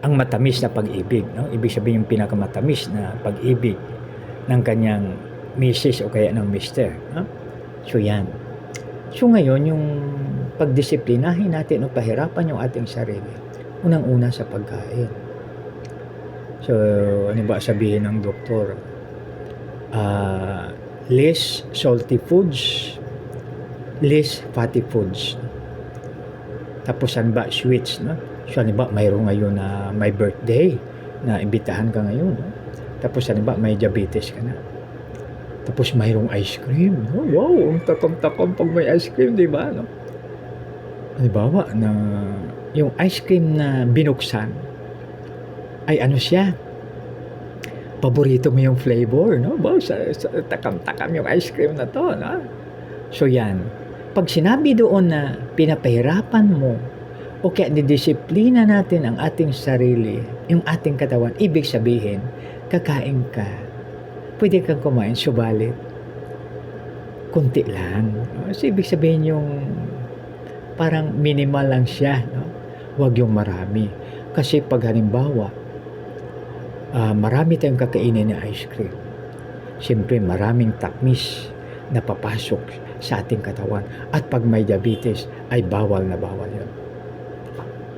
ang matamis na pag-ibig, no? Ibig sabihin yung pinakamatamis na pag-ibig ng kanyang misis o kaya ng mister, no? So yan. So ngayon, yung pagdisiplinahin natin o pahirapan yung ating sarili, unang-una sa pagkain. So, ano ba sabihin ng doktor? Less salty foods, less fatty foods. Tapos ano ba? Sweets, no? So, ano ba? Mayroon ngayon na may birthday na imbitahan ka ngayon, no? Tapos ano ba? May diabetes ka na. Tapos mayroong ice cream. Oh, wow, ang takam-takam pag may ice cream, di ba? No? Halimbawa na yung ice cream na binuksan ay ano siya? Paborito mo yung flavor, no? Wow, takam-takam yung ice cream na to, no? So yan. Pag sinabi doon na pinapahirapan mo o kaya didisiplina natin ang ating sarili, yung ating katawan, ibig sabihin, kakain ka. Pwede kang kumain, subalit kunti lang. No? So, ibig sabihin yung parang minimal lang siya. No? Huwag yung marami. Kasi pag halimbawa, marami tayong kakainin na ice cream. Siyempre, maraming takmis na papasok sa ating katawan. At pag may diabetes, ay bawal na bawal yun.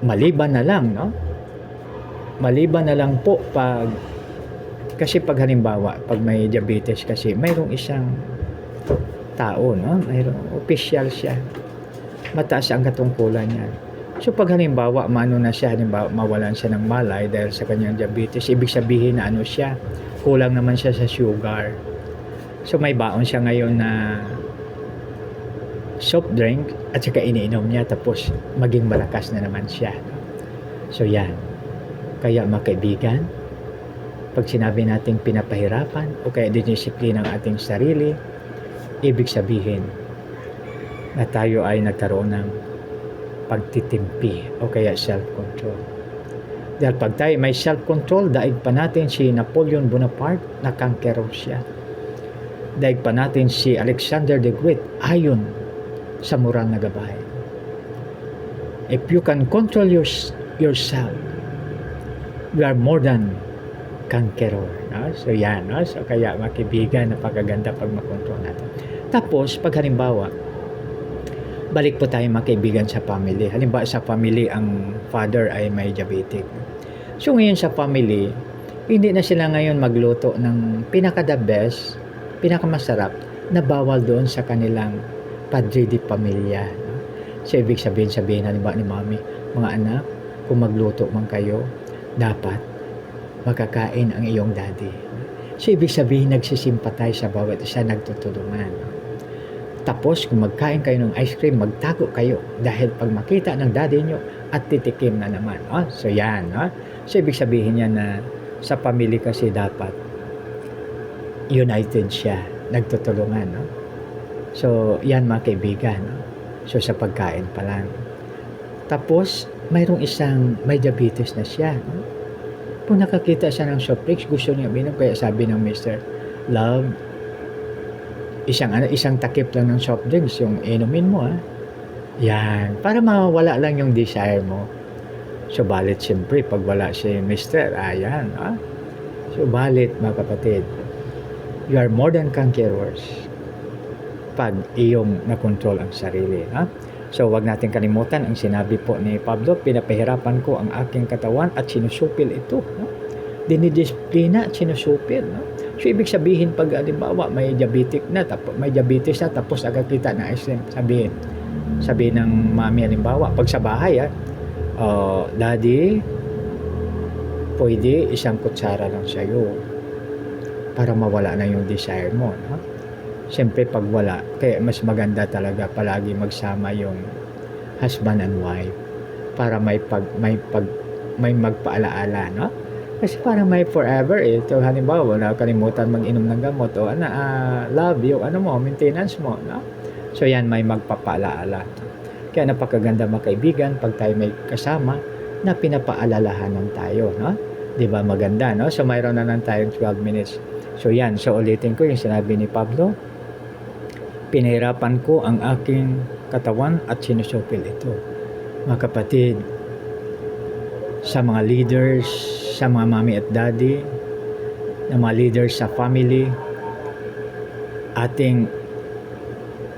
Maliban na lang, no? Maliban na lang po kasi pag halimbawa, pag may diabetes kasi, mayroong isang tao, no? Mayroong official siya. Mataas ang katungkulan niya. So pag halimbawa, maano na siya, halimbawa, mawalan siya ng malay dahil sa kanyang diabetes, ibig sabihin na ano siya, kulang naman siya sa sugar. So may baon siya ngayon na soft drink at saka iniinom niya tapos maging malakas na naman siya. So yan. Kaya mga kaibigan, pag sinabi nating pinapahirapan o kaya dinisiplina ang ating sarili, ibig sabihin na tayo ay nagkaroon ng pagtitimpi o kaya self-control. Dahil pag tayo may self-control, daig pa natin si Napoleon Bonaparte na kankero siya. Daig pa natin si Alexander the Great ayon sa moral na gabay. If you can control yourself, you are more than conqueror. No? So yan. No? So kaya makibigan, napakaganda pag makontrol natin. Tapos, pag halimbawa, balik po tayo mga kaibigan sa family. Halimbawa sa family, ang father ay may diabetic. So ngayon sa family, hindi na sila ngayon magluto ng pinaka-the best, pinakamasarap na bawal doon sa kanilang padre di pamilya. So ibig sabihin halimbawa ni mami, mga anak, kung magluto man kayo, dapat makakain ang iyong daddy. So ibig sabihin nagsisimpatay sa bawat isa, nagtutulungan. Tapos, kung magkain kayo ng ice cream, magtago kayo. Dahil pag makita ng daddy nyo, at titikim na naman. Oh, so, yan. Oh. So, ibig sabihin niya na sa pamilya kasi dapat united siya. Nagtutulungan. No? So, yan mga kaibigan. No? So, sa pagkain pa lang. Tapos, mayroong isang may diabetes na siya. No? Kung nakakita siya ng soft drinks, gusto niya minom. Kaya sabi ng Mr. Love, isang takip lang ng soft drinks yung inumin mo, ha? Yan, para mawala lang yung desire mo. So balit siyempre pag wala si Mr. Ayan, ha? So balit mga kapatid, you are more than conquerors pag iyong nakontrol ang sarili, ha? So wag natin kalimutan ang sinabi po ni Pablo, pinapahirapan ko ang aking katawan at sinusupil ito, no? Dinidisiplina at sinusupil, no? So, ibig sabihin, pag halimbawa, may diabetes na, tapos agad kita na ice cream. Sabihin ng mami, halimbawa, pag sa bahay, Daddy, pwede isang kutsara lang sa'yo para mawala na yung desire mo. No? Siyempre, pag wala, kaya mas maganda talaga palagi magsama yung husband and wife para may magpaalaala, no? Kasi parang may forever eh. So, halimbawa, wala kalimutan mag-inom ng gamot o love yung maintenance mo. No? So, yan may magpapaalaala. Kaya napakaganda mga kaibigan pag tayo may kasama na pinapaalalahanan tayo. No? Diba maganda, no? So, mayroon na lang tayong 12 minutes. So, yan. So, ulitin ko yung sinabi ni Pablo. Pinahirapan ko ang aking katawan at sinusupil ito. Mga kapatid, sa mga leaders, sa mga mami at daddy, na mga leaders sa family, ating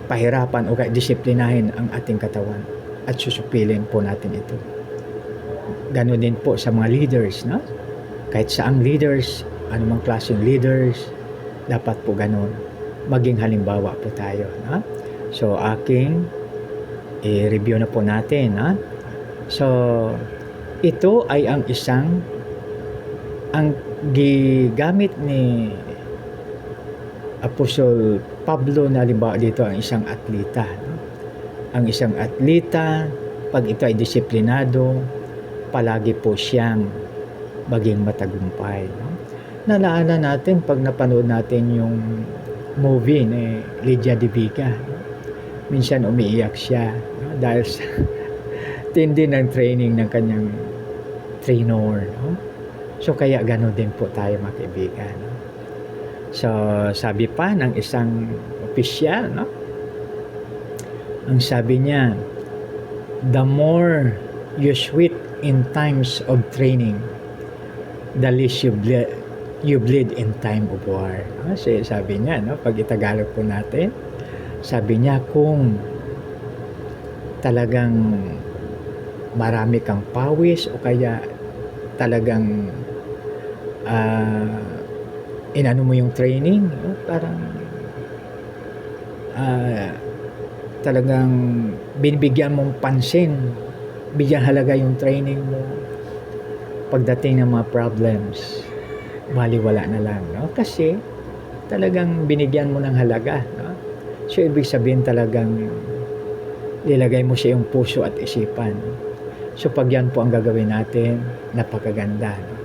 pahirapan o kaya disiplinahin ang ating katawan at susupilin po natin ito. Ganon din po sa mga leaders, no? Kahit saang leaders, anumang klaseng leaders, dapat po ganon. Maging halimbawa po tayo, no? So, aking i-review na po natin, no? So, ito ay ang gigamit ni Apostol Pablo na halimbawa dito ang isang atleta, no? Ang isang atleta, pag ito ay disiplinado, palagi po siyang maging matagumpay, no? Nalaala natin pag napanood natin yung movie ni Lydia De Viga, no? Minsan umiiyak siya, no? Dahil sa tindi ng training ng kanyang trainer, no? So kaya gano'n din po tayo mga kaibigan, no? So sabi pa ng isang opisyal, no? Ang sabi niya, the more you sweat in times of training, the less you bleed in time of war. Kasi sabi niya, no, pag itagalog po natin, sabi niya kung talagang marami kang pawis o kaya talagang inano mo yung training, no, parang talagang binibigyan mong pansin, bigyan halaga yung training mo, pagdating ng mga problems, baliwala na lang, no? Kasi talagang binigyan mo ng halaga, no? So ibig sabihin talagang ilagay mo sa iyong puso at isipan. So pag yan po ang gagawin natin, napakaganda, no?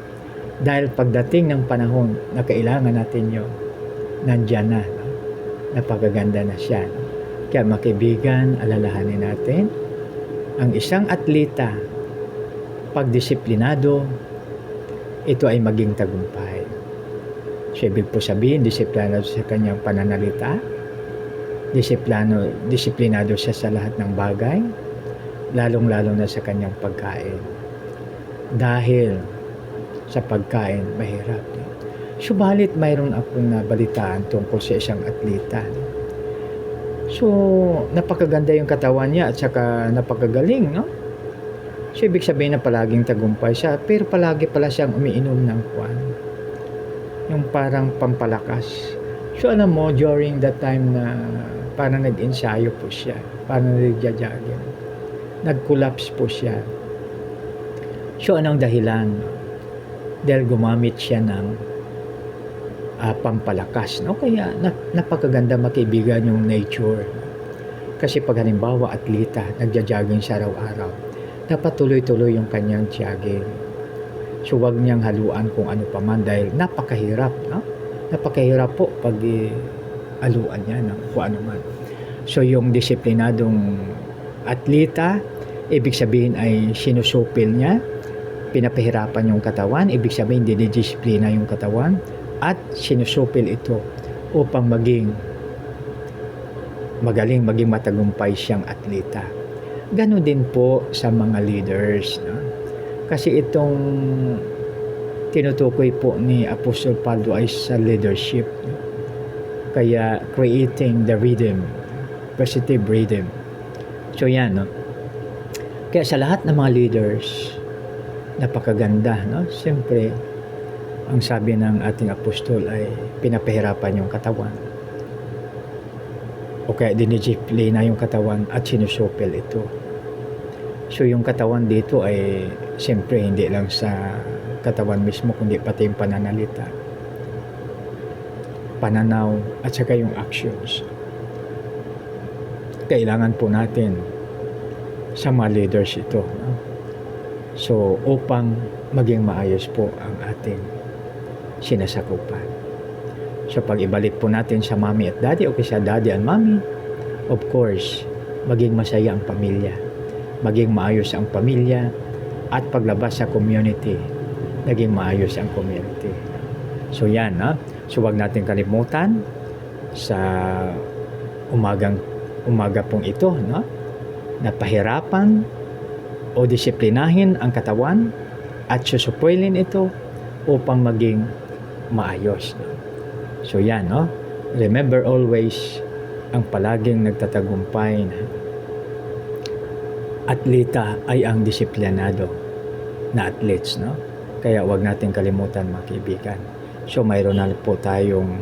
Dahil pagdating ng panahon na kailangan natin yun, nandyan na, no? Napakaganda na siya, no? Kaya mga kaibigan, alalahanin natin, ang isang atleta, pag disiplinado, ito ay maging tagumpay. So, ibig po sabihin, disiplinado sa kanyang pananalita, disiplinado siya sa lahat ng bagay, lalong-lalo na sa kanyang pagkain. Dahil sa pagkain, mahirap. Subalit, mayroon akong nabalitaan tungkol sa isang atleta. So, napakaganda yung katawan niya at saka napakagaling, no? So, ibig sabihin na palaging tagumpay siya, pero palagi pala siyang umiinom ng kwan. Yung parang pampalakas. So, alam mo, during that time na parang nag-ensayo po siya, parang nag-jogging, nag-collapse po siya. So, anong dahilan? Dahil gumamit siya ng pampalakas, no? Kaya napakaganda makaibigan yung nature. Kasi pag halimbawa atleta, nagja-jogging siya araw-araw, dapat tuloy-tuloy yung kanyang jogging. So wag niyang haluan kung ano pa man dahil napakahirap, no? Napakahirap po pag haluan niya ng kung ano man. So yung disiplinadong atleta, ibig sabihin ay sinusupil niya, pinapahirapan yung katawan, ibig sabihin dinidisiplina yung katawan, at sinusupil ito upang maging magaling, maging matagumpay siyang atleta. Ganon din po sa mga leaders, no? Kasi itong tinutukoy po ni Apostol Pablo ay sa leadership, no? Kaya creating the rhythm, positive rhythm. So yan, no? Kaya sa lahat ng mga leaders, napakaganda, no? Siyempre, ang sabi ng ating apostol ay pinapahirapan yung katawan. O kaya dinidisiplina yung katawan at sinusupil ito. So yung katawan dito ay siyempre hindi lang sa katawan mismo kundi pati yung pananalita, pananaw at saka yung actions. Kailangan po natin sa mga leaders ito, no? So upang maging maayos po ang ating sinasakupan. So pag ibalik po natin sa mami at daddy o sa daddy and mommy, of course, maging masaya ang pamilya, maging maayos ang pamilya, at paglabas sa community, naging maayos ang community. So yan, ha? So wag natin kalimutan sa umaga pong ito, no? Na pahirapan o disiplinahin ang katawan at susupuilin ito upang maging maayos. So yan, no? Remember always, ang palaging nagtatagumpay na atleta ay ang disiplinado na athletes, no? Kaya wag natin kalimutan, mga kaibigan. So mayroon na po tayong